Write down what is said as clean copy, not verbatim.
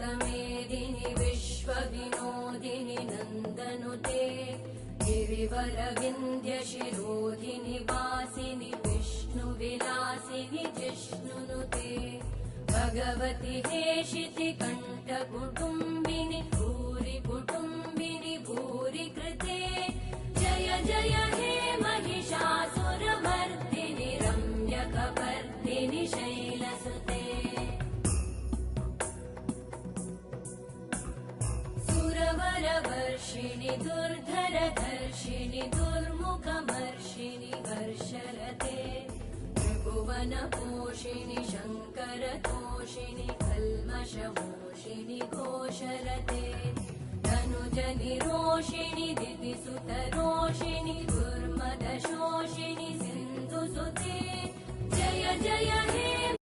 विश्वमेदिनि विश्वविनोदिनि नन्दनुते गिरिवरविन्ध्यशिरोधिनि वासिनि विष्णुविलासिनि जिष्णुनुते भगवति हेशिति कण्ठकुटुम्बिनि भूरि कुटुम्बिनि भूरि कृते जय जय हे महिषासुरमर्दिनि रम्यकपर्दिनि शैलसुते सुरवरवर्षिणि दुर्धरधर्षिणि दुर्मुखमर्षिणि हर्षरते त्रिभुवनपोषिणि शङ्करतोषिणि कल्मषमोषिणि घोषरते धनुजनिरोषिणि दितिसुतरोषिणि दुर्मदशोषिणि सिन्धुसुते जय जय हे